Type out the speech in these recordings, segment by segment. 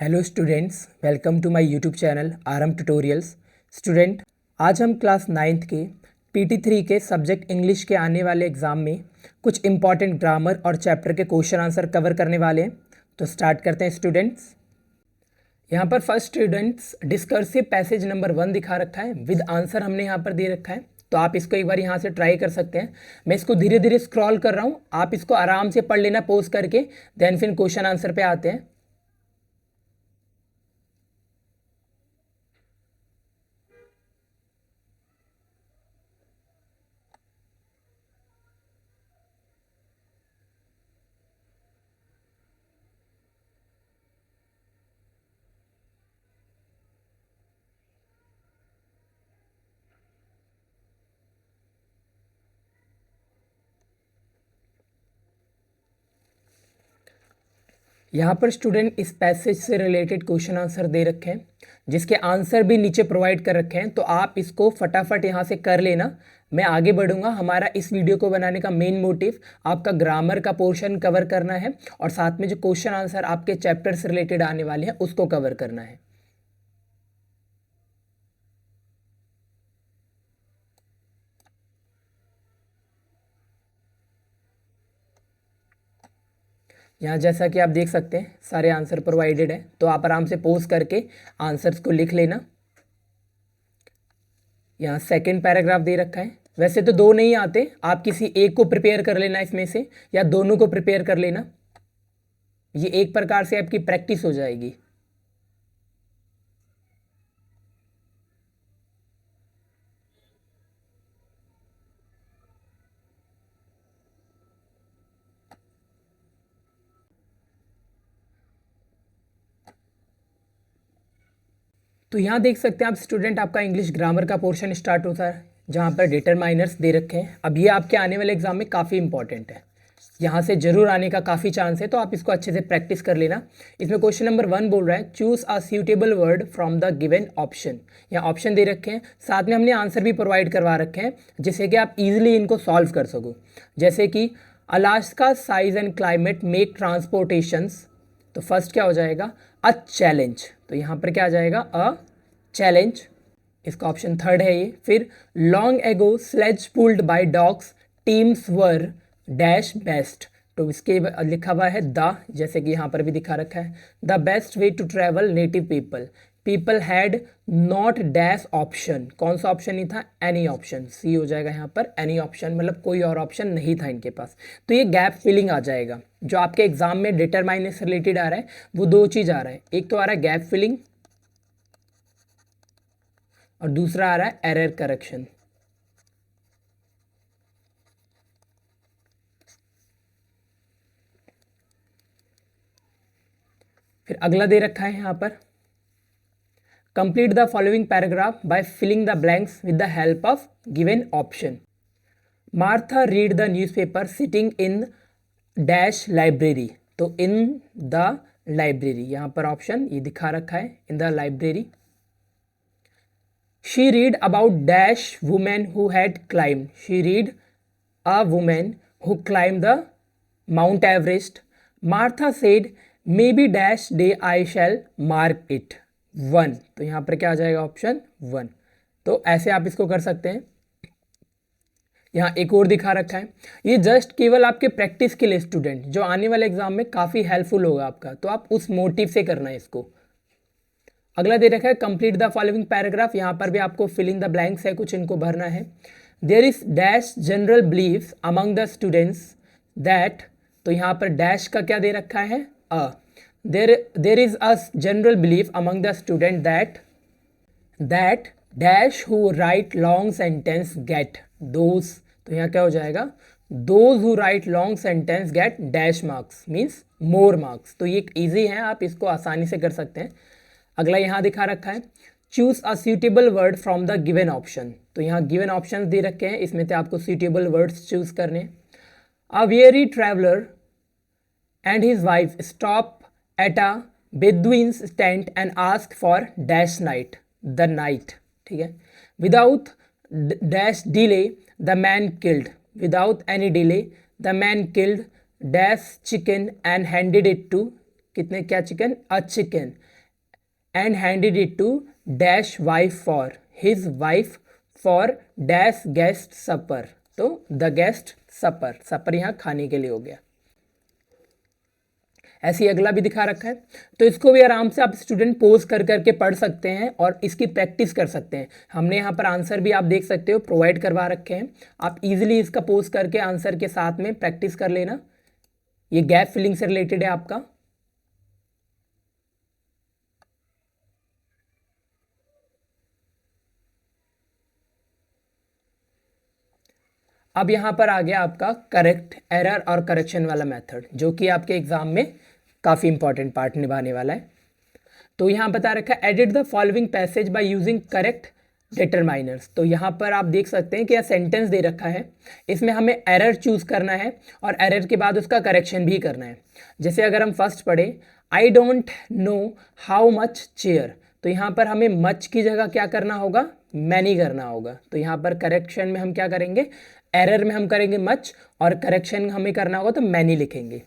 Hello students, welcome to my YouTube channel RM tutorials. Student, आज हम class 9th के PT3 के subject English के आने वाले एग्ज़ाम में कुछ इंपॉर्टेंट ग्रामर और चैप्टर के क्वेश्चन आंसर कवर करने वाले हैं। तो स्टार्ट करते हैं स्टूडेंट्स। यहाँ पर first students discursive passage number 1 दिखा रखा है, विद आंसर हमने यहाँ पर दे रखा है। तो आप इसको एक बार यहाँ से ट्राई कर सकते हैं। मैं इसको धीरे धीरे स्क्रॉल कर रहा हूँ, आप इसको आराम से पढ़ लेना पॉज करके, देन फिर क्वेश्चन आंसर पे आते हैं। यहाँ पर स्टूडेंट इस पैसेज से रिलेटेड क्वेश्चन आंसर दे रखे हैं, जिसके आंसर भी नीचे प्रोवाइड कर रखे हैं। तो आप इसको फटाफट यहाँ से कर लेना, मैं आगे बढ़ूंगा। हमारा इस वीडियो को बनाने का मेन मोटिव आपका ग्रामर का पोर्शन कवर करना है और साथ में जो क्वेश्चन आंसर आपके चैप्टर से रिलेटेड आने वाले हैं उसको कवर करना है। यहाँ जैसा कि आप देख सकते हैं सारे आंसर प्रोवाइडेड है, तो आप आराम से पॉज करके आंसर्स को लिख लेना। यहाँ सेकंड पैराग्राफ दे रखा है, वैसे तो दो नहीं आते, आप किसी एक को प्रिपेयर कर लेना इसमें से, या दोनों को प्रिपेयर कर लेना। ये एक प्रकार से आपकी प्रैक्टिस हो जाएगी। तो यहाँ देख सकते हैं आप स्टूडेंट, आपका इंग्लिश ग्रामर का पोर्शन स्टार्ट होता है, जहाँ पर डिटरमाइनर्स दे रखे हैं। अब ये आपके आने वाले एग्जाम में काफ़ी इंपॉर्टेंट है, यहाँ से जरूर आने का काफ़ी चांस है, तो आप इसको अच्छे से प्रैक्टिस कर लेना। इसमें क्वेश्चन नंबर 1 बोल रहा है, choose a suitable word from the given option. यहाँ ऑप्शन दे रखे हैं, साथ में हमने आंसर भी प्रोवाइड करवा रखे हैं, जिससे कि आप इजिली इनको सॉल्व कर सको। जैसे कि Alaska size and climate make transportations, तो फर्स्ट क्या हो जाएगा, अ चैलेंज। तो यहाँ पर क्या आ जाएगा, अ चैलेंज, इसका ऑप्शन थर्ड है ये। फिर long ago sledge pulled by dogs teams were dash best, तो इसके लिखा हुआ है द, जैसे कि यहाँ पर भी दिखा रखा है, the best way to travel native people, people had not dash option. कौन सा ऑप्शन नहीं था, एनी ऑप्शन। सी हो जाएगा यहाँ पर, एनी ऑप्शन मतलब कोई और ऑप्शन नहीं था इनके पास। तो ये गैप फिलिंग आ जाएगा। जो आपके एग्जाम में डिटरमाइनर से रिलेटेड आ रहा है वो दो चीज़ आ रहा है, एक तो आ रहा है गैप फिलिंग और दूसरा आ रहा है एरर करेक्शन। फिर अगला दे रखा है यहाँ पर, complete the following paragraph by filling the blanks with the help of given option. Martha read the newspaper sitting in dash library, तो इन द लाइब्रेरी, यहाँ पर ऑप्शन ये दिखा रखा है, in the library. She read about dash woman who had climbed. She read a woman who climbed the Mount Everest. Martha said, maybe dash day I shall mark it. 1, तो यहाँ पर क्या आ जाएगा, ऑप्शन 1। तो ऐसे आप इसको कर सकते हैं। यहाँ एक और दिखा रखा है, ये जस्ट केवल आपके प्रैक्टिस के लिए स्टूडेंट, जो आने वाले एग्जाम में काफ़ी हेल्पफुल होगा आपका, तो आप उस मोटिव से करना है इसको। अगला दे रखा है, कंप्लीट द फॉलोइंग पैराग्राफ। यहाँ पर भी आपको फिल इन द ब्लैंक्स है, कुछ इनको भरना है। There is dash general believes among the students that, तो यहाँ पर डैश का क्या दे रखा है, अ। There is a general belief among the student that dash who write long sentence get those, तो यहाँ क्या हो जाएगा, those who write long sentence get dash marks, means more marks. तो ये ईजी है, आप इसको आसानी से कर सकते हैं। अगला यहाँ दिखा रखा है, choose a suitable word from the given option, तो यहाँ गिवन ऑप्शन दे रखे हैं, इसमें से आपको सूटेबल वर्ड्स चूज करने। A weary traveller and his wife stop at a Bedouin's tent and ask for dash night, the night, ठीक है। Without dash delay the man killed, without any delay the man killed dash chicken and handed it to कितने, क्या chicken, a chicken, and handed it to dash wife for his wife for dash guest supper, तो the guest सपर, सपर यहाँ खाने के लिए हो गया। ऐसे ही अगला भी दिखा रखा है, तो इसको भी आराम से आप स्टूडेंट पोज कर करके पढ़ सकते हैं और इसकी प्रैक्टिस कर सकते हैं। हमने यहाँ पर आंसर भी आप देख सकते हो प्रोवाइड करवा रखे हैं, आप इजीली इसका पोज करके आंसर के साथ में प्रैक्टिस कर लेना। ये गैप फिलिंग से रिलेटेड है आपका। अब यहाँ पर आ गया आपका करेक्ट, एरर और करेक्शन वाला मेथड, जो कि आपके एग्जाम में काफ़ी इंपॉर्टेंट पार्ट निभाने वाला है। तो यहाँ बता रखा है edit the following passage by using correct determiners. तो यहाँ पर आप देख सकते हैं कि यह सेंटेंस दे रखा है, इसमें हमें एरर चूज करना है और एरर के बाद उसका करेक्शन भी करना है। जैसे अगर हम फर्स्ट पढ़े, I don't know how much chair, तो यहाँ पर हमें मच की जगह क्या करना होगा, मैनी करना होगा। तो यहाँ पर करेक्शन में हम क्या करेंगे, एरर में हम करेंगे मच और करेक्शन हमें करना होगा तो मैनी लिखेंगे।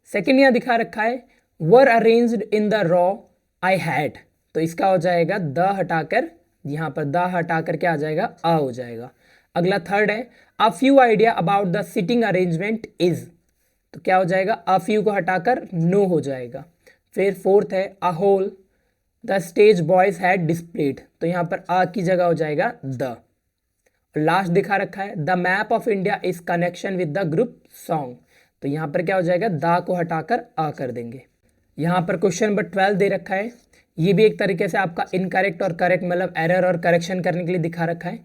सेकेंड यहाँ दिखा रखा है वर arranged in the raw I had, तो इसका हो जाएगा द हटाकर, यहाँ पर द हटाकर क्या आ जाएगा, आ हो जाएगा। अगला थर्ड है a few idea about the sitting arrangement is, तो क्या हो जाएगा, अ फ्यू को हटाकर नो हो जाएगा। फिर फोर्थ है a whole the stage boys had displayed, तो यहाँ पर आ की जगह हो जाएगा द। लास्ट दिखा रखा है the map of India is connection with the group song, तो यहाँ पर क्या हो जाएगा, द को हटाकर आ कर देंगे। यहाँ पर क्वेश्चन नंबर 12 दे रखा है, ये भी एक तरीके से आपका इनकरेक्ट और करेक्ट मतलब एरर और करेक्शन करने के लिए दिखा रखा है।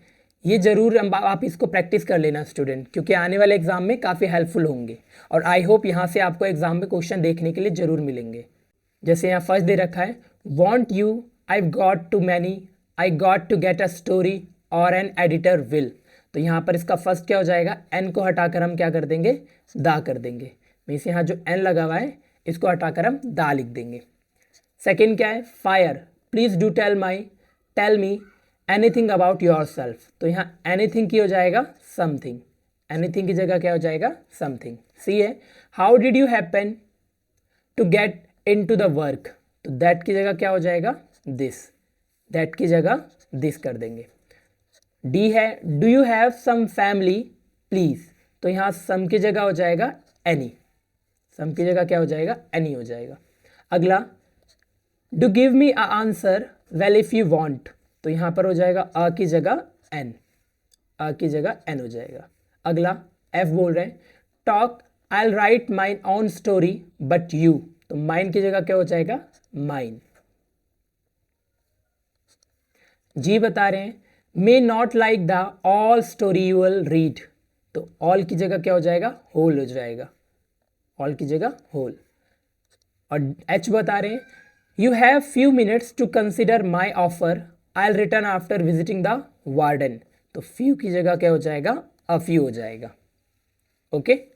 ये जरूर आप इसको प्रैक्टिस कर लेना स्टूडेंट, क्योंकि आने वाले एग्जाम में काफ़ी हेल्पफुल होंगे और आई होप यहाँ से आपको एग्जाम में क्वेश्चन देखने के लिए जरूर मिलेंगे। जैसे यहाँ फर्स्ट दे रखा है want you I got too many I got to get a story और एन एडिटर विल, तो यहाँ पर इसका फर्स्ट क्या हो जाएगा, एन को हटाकर हम क्या कर देंगे, दा कर देंगे। मीन्स यहाँ जो एन लगा हुआ है इसको हटाकर हम दा लिख देंगे। सेकेंड क्या है fire please do tell me anything about yourself, तो यहाँ एनीथिंग की हो जाएगा समथिंग, एनीथिंग की जगह क्या हो जाएगा समथिंग। सी है how did you happen to get into the work, तो दैट की जगह क्या हो जाएगा दिस, दैट की जगह दिस कर देंगे। डी है do you have some family please, तो यहाँ सम की जगह हो जाएगा एनी, सम की जगह क्या हो जाएगा एनी हो जाएगा। अगला do give me a answer well if you want, तो यहाँ पर हो जाएगा अ की जगह एन, अ की जगह एन हो जाएगा। अगला एफ बोल रहे हैं talk I will write mine own story but you, तो माइन की जगह क्या हो जाएगा माइन। जी बता रहे हैं may not like the all story you will read, तो ऑल की जगह क्या हो जाएगा होल हो जाएगा, ऑल की जगह होल। और एच बता रहे हैं you have few minutes to consider my offer I will return after visiting the warden, तो फ्यू की जगह क्या हो जाएगा अ फ्यू हो जाएगा। ओके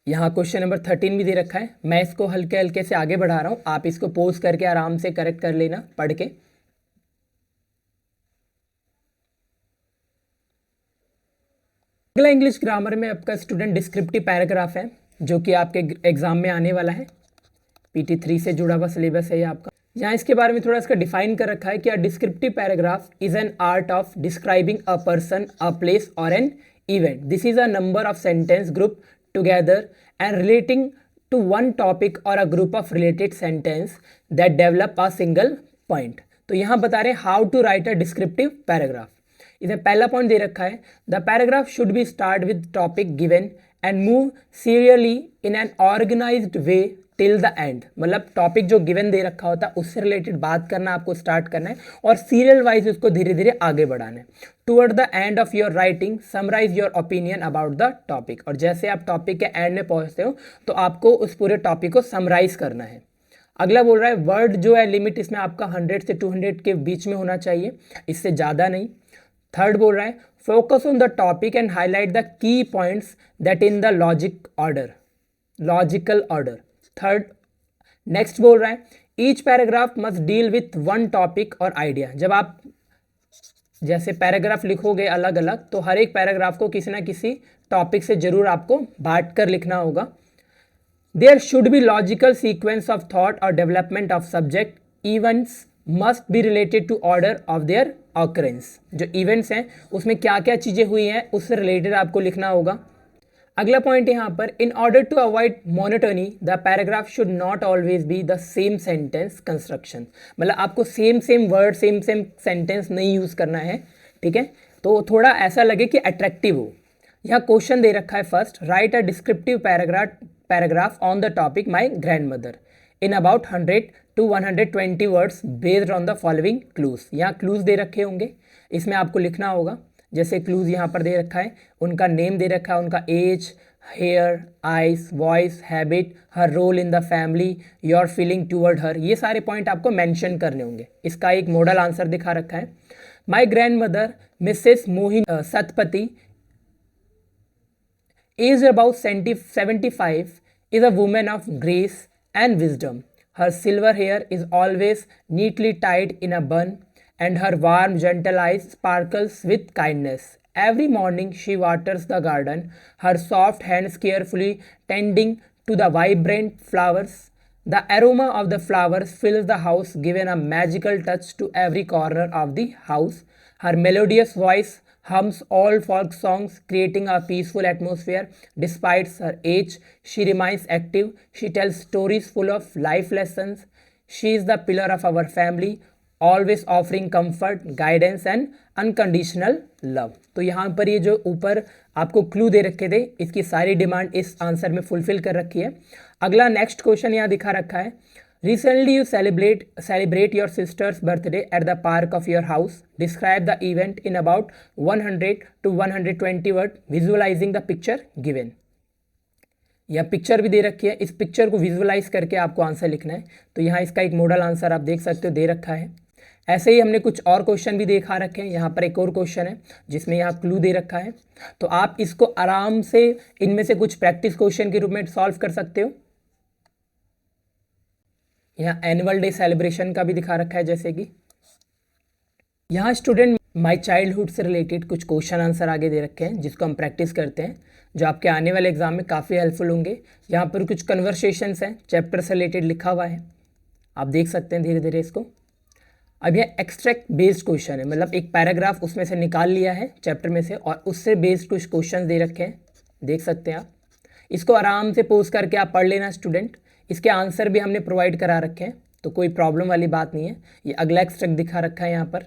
यहाँ क्वेश्चन नंबर 13 भी दे रखा है, मैं इसको हल्के हल्के से आगे बढ़ा रहा हूँ, आप इसको पोज करके आराम से करेक्ट कर लेना पढ़ के। अगला इंग्लिश ग्रामर में आपका स्टूडेंट डिस्क्रिप्टिव पैराग्राफ है, जो कि आपके एग्जाम में आने वाला है, PT 3 से जुड़ा हुआ सिलेबस है ये आपका। यहाँ इसके बारे में थोड़ा इसका डिफाइन कर रखा है कि a descriptive paragraph is an art of describing a person a place और an event, this is a number of sentence group together and relating to one topic or a group of related sentence that develop a single point। तो यहाँ बता रहे हैं how to write a descriptive paragraph. इसमें पहला point दे रखा है the paragraph should be start with topic given and move serially in an organized way till the end, मतलब टॉपिक जो गिवन दे रखा होता है उससे रिलेटेड बात करना आपको स्टार्ट करना है और सीरियल वाइज उसको धीरे धीरे आगे बढ़ाना है। Toward the end of your writing summarize your opinion about the topic, और जैसे आप टॉपिक के एंड में पहुंचते हो तो आपको उस पूरे टॉपिक को समराइज करना है। अगला बोल रहा है वर्ड जो है लिमिट इसमें आपका 100 से 200 के बीच में होना चाहिए, इससे ज़्यादा नहीं। थर्ड बोल रहा है focus on the topic and highlight the key points that in the logical order. Third next बोल रहा है each paragraph must deal with one topic और आइडिया, जब आप जैसे पैराग्राफ लिखोगे अलग अलग, तो हर एक पैराग्राफ को किसी ना किसी टॉपिक से जरूर आपको बांट कर लिखना होगा. There should be logical sequence of thought और development of subject. Events must be related to order of their occurrence. जो इवेंट्स हैं उसमें क्या क्या चीज़ें हुई हैं उससे रिलेटेड आपको लिखना होगा. अगला पॉइंट यहाँ पर, in order to avoid monotony the paragraph should not always be the same sentence construction. मतलब आपको same same word same same sentence नहीं यूज़ करना है, ठीक है. तो थोड़ा ऐसा लगे कि अट्रैक्टिव हो. यहाँ क्वेश्चन दे रखा है first, right a descriptive paragraph on the topic my grand mother in about 100 to 120 words based on the following clues. यहाँ क्लूज दे रखे होंगे, इसमें आपको लिखना होगा. जैसे क्लूज यहाँ पर दे रखा है, उनका नेम दे रखा है, उनका age, hair, eyes, voice, habit, her role in the family, your feeling toward her. ये सारे पॉइंट आपको मेंशन करने होंगे. इसका एक मॉडल आंसर दिखा रखा है. My grand mother Mrs Mohin Satpathy aged about 75 is a woman of grace and wisdom. Her silver hair is always neatly tied in a bun and her warm gentle eyes sparkles with kindness. Every morning she waters the garden, her soft hands carefully tending to the vibrant flowers. The aroma of the flowers fills the house, giving a magical touch to every corner of the house. Her melodious voice hums all folk songs, creating a peaceful atmosphere. Despite her age, she remains active. She tells stories full of life lessons. She is the pillar of our family, always offering comfort, guidance and unconditional love. तो यहाँ पर ये जो ऊपर आपको clue दे रखे थे, इसकी सारी डिमांड इस आंसर में फुलफिल कर रखी है. अगला नेक्स्ट क्वेश्चन यहाँ दिखा रखा है, recently you celebrate your sister's birthday at the park of your house. Describe the event in about 100 to 120 words, visualizing the picture given. यह पिक्चर भी दे रखी है, इस पिक्चर को विजुअलाइज करके आपको आंसर लिखना है. तो यहाँ इसका एक मॉडल आंसर आप देख सकते हो दे रखा है. ऐसे ही हमने कुछ और क्वेश्चन भी देखा रखे हैं. यहाँ पर एक और क्वेश्चन है जिसमें यहाँ क्लू दे रखा है, तो आप इसको आराम से इनमें से कुछ प्रैक्टिस क्वेश्चन के रूप में सॉल्व कर सकते हो. यहाँ एनुअल डे सेलिब्रेशन का भी दिखा रखा है. जैसे कि यहाँ स्टूडेंट माय चाइल्डहुड से रिलेटेड कुछ क्वेश्चन आंसर आगे दे रखे हैं जिसको हम प्रैक्टिस करते हैं, जो आपके आने वाले एग्जाम में काफ़ी हेल्पफुल होंगे. यहाँ पर कुछ कन्वर्सेशंस हैं, चैप्टर से रिलेटेड लिखा हुआ है, आप देख सकते हैं धीरे धीरे इसको. अब यह एक्सट्रैक्ट बेस्ड क्वेश्चन है, मतलब एक पैराग्राफ उसमें से निकाल लिया है चैप्टर में से और उससे बेस्ड कुछ क्वेश्चन दे रखे हैं, देख सकते हैं आप. इसको आराम से पोज करके आप पढ़ लेना स्टूडेंट. इसके आंसर भी हमने प्रोवाइड करा रखे हैं, तो कोई प्रॉब्लम वाली बात नहीं है. ये अगला एक्सट्रैक्ट दिखा रखा है यहाँ पर.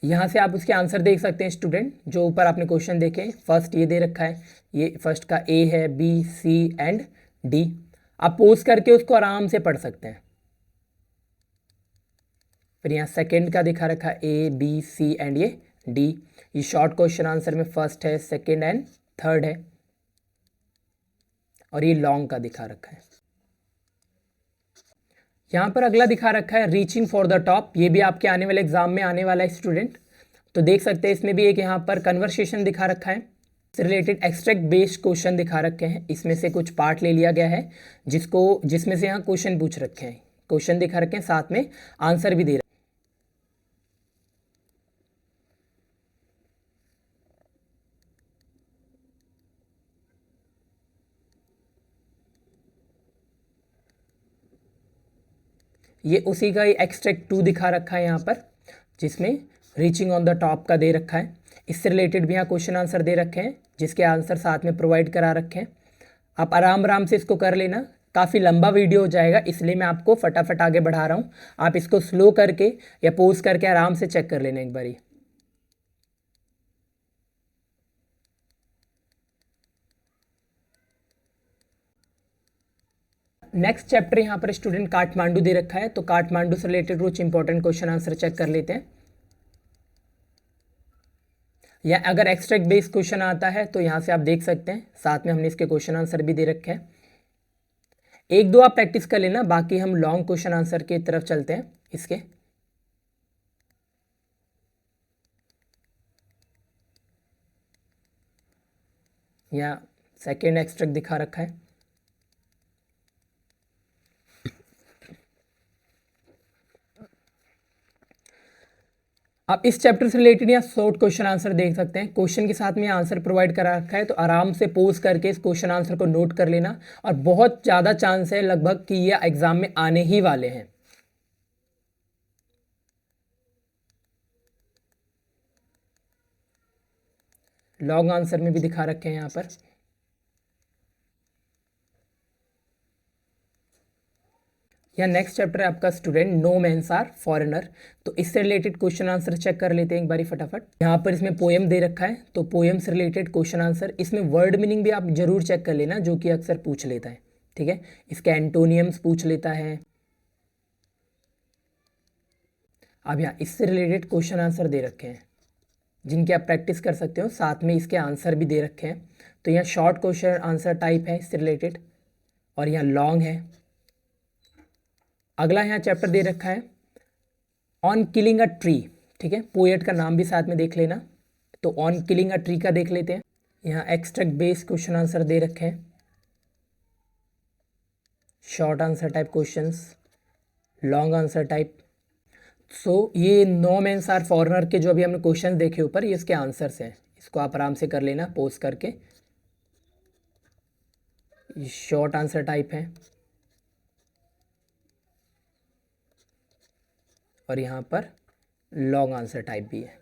यहाँ से आप उसके आंसर देख सकते हैं स्टूडेंट. जो ऊपर आपने क्वेश्चन देखे, फर्स्ट ये दे रखा है, ये फर्स्ट का ए है, बी, सी एंड डी. आप पोज करके उसको आराम से पढ़ सकते हैं. फिर यहाँ सेकंड का दिखा रखा है, ए, बी, सी एंड ये डी. ये शॉर्ट क्वेश्चन आंसर में फर्स्ट है, सेकंड एंड थर्ड है. और ये लॉन्ग का दिखा रखा है. यहाँ पर अगला दिखा रखा है, रीचिंग फॉर द टॉप. ये भी आपके आने वाले एग्जाम में आने वाला है स्टूडेंट. तो देख सकते हैं इसमें भी एक यहाँ पर कन्वर्सेशन दिखा रखा है, इससे रिलेटेड एक्सट्रैक्ट बेस्ड क्वेश्चन दिखा रखे हैं. इसमें से कुछ पार्ट ले लिया गया है जिसमें से यहाँ क्वेश्चन पूछ रखे हैं, क्वेश्चन दिखा रखे हैं, साथ में आंसर भी दे रहे हैं. ये उसी का ही एक्सट्रैक्ट 2 दिखा रखा है यहाँ पर, जिसमें रीचिंग ऑन द टॉप का दे रखा है. इससे रिलेटेड भी यहाँ क्वेश्चन आंसर दे रखे हैं जिसके आंसर साथ में प्रोवाइड करा रखे हैं. आप आराम से इसको कर लेना. काफ़ी लंबा वीडियो हो जाएगा, इसलिए मैं आपको फटाफट आगे बढ़ा रहा हूँ. आप इसको स्लो करके या पोज करके आराम से चेक कर लेना एक बारी. नेक्स्ट चैप्टर यहाँ पर स्टूडेंट काठमांडू दे रखा है, तो काठमांडू से रिलेटेड कुछ इंपॉर्टेंट क्वेश्चन आंसर चेक कर लेते हैं. या अगर एक्सट्रैक्ट बेस्ड क्वेश्चन आता है तो यहाँ से आप देख सकते हैं, साथ में हमने इसके क्वेश्चन आंसर भी दे रखे हैं. एक दो आप प्रैक्टिस कर लेना, बाकी हम लॉन्ग क्वेश्चन आंसर की तरफ चलते हैं. इसके यहाँ सेकेंड एक्सट्रैक्ट दिखा रखा है. आप इस चैप्टर से रिलेटेड यहाँ शॉर्ट क्वेश्चन आंसर देख सकते हैं। क्वेश्चन के साथ में आंसर प्रोवाइड करा रखा है, तो आराम से पोज करके इस क्वेश्चन आंसर को नोट कर लेना। और बहुत ज़्यादा चांस है लगभग कि ये एग्जाम में आने ही वाले हैं। लॉन्ग आंसर में भी दिखा रखे हैं यहाँ पर। यहाँ नेक्स्ट चैप्टर है आपका student, no mens are foreigner. तो इससे रिलेटेड क्वेश्चन आंसर चेक कर लेते हैं एक बारी फटाफट। यहाँ पर इसमें पोएम दे रखा है, तो पोएम से रिलेटेड क्वेश्चन आंसर, इसमें वर्ड मीनिंग भी आप जरूर चेक कर लेना, जो कि अक्सर पूछ लेता है। ठीक है, इसके एंटोनियम्स पूछ लेता है। अब यहाँ इससे रिलेटेड क्वेश्चन आंसर दे रखे हैं जिनकी आप प्रैक्टिस कर सकते हो, साथ में इसके आंसर भी दे रखे हैं। तो यहाँ शॉर्ट क्वेश्चन आंसर टाइप है इससे रिलेटेड, और यहाँ लॉन्ग है। अगला यहाँ चैप्टर दे रखा है ऑन किलिंग अ ट्री। ठीक है, पोएट का नाम भी साथ में देख लेना। तो ऑन किलिंग अ ट्री का देख लेते हैं। यहाँ एक्सट्रैक्ट बेस्ड क्वेश्चन आंसर दे रखे हैं, short answer type questions, long answer type. So ये नो मेंस आर फॉरेनर के जो अभी हमने क्वेश्चन देखे ऊपर, ये इसके आंसर्स हैं। इसको आप आराम से कर लेना पोज करके। शॉर्ट आंसर टाइप है, और यहाँ पर लॉन्ग आंसर टाइप भी है।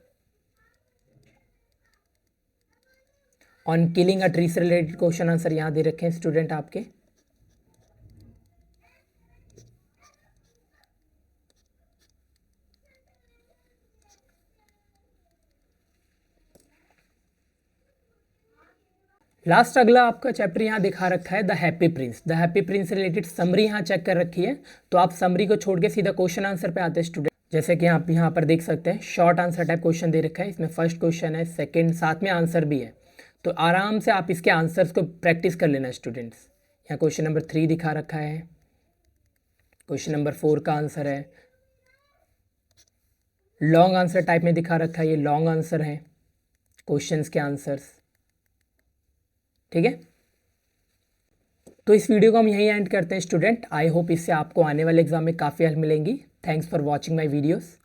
ऑन किलिंग अ ट्री से रिलेटेड क्वेश्चन आंसर यहाँ दे रखे हैं स्टूडेंट आपके। लास्ट अगला आपका चैप्टर यहाँ दिखा रखा है the happy Prince. The happy Prince से रिलेटेड समरी यहाँ चेक कर रखी है। तो आप समरी को छोड़ के सीधा क्वेश्चन आंसर पे आते हैं स्टूडेंट। जैसे कि आप यहाँ पर देख सकते हैं, शॉर्ट आंसर टाइप क्वेश्चन दे रखा है। इसमें फर्स्ट क्वेश्चन है, सेकंड, साथ में आंसर भी है। तो आराम से आप इसके आंसर्स को प्रैक्टिस कर लेना स्टूडेंट्स। यहाँ क्वेश्चन नंबर 3 दिखा रखा है, क्वेश्चन नंबर 4 का आंसर है। लॉन्ग आंसर टाइप में दिखा रखा है, ये लॉन्ग आंसर है क्वेश्चंस के आंसर्स। ठीक है, तो इस वीडियो को हम यहीं एंड करते हैं स्टूडेंट। आई होप इससे आपको आने वाले एग्जाम में काफ़ी हेल्प मिलेंगी। Thanks for watching my videos.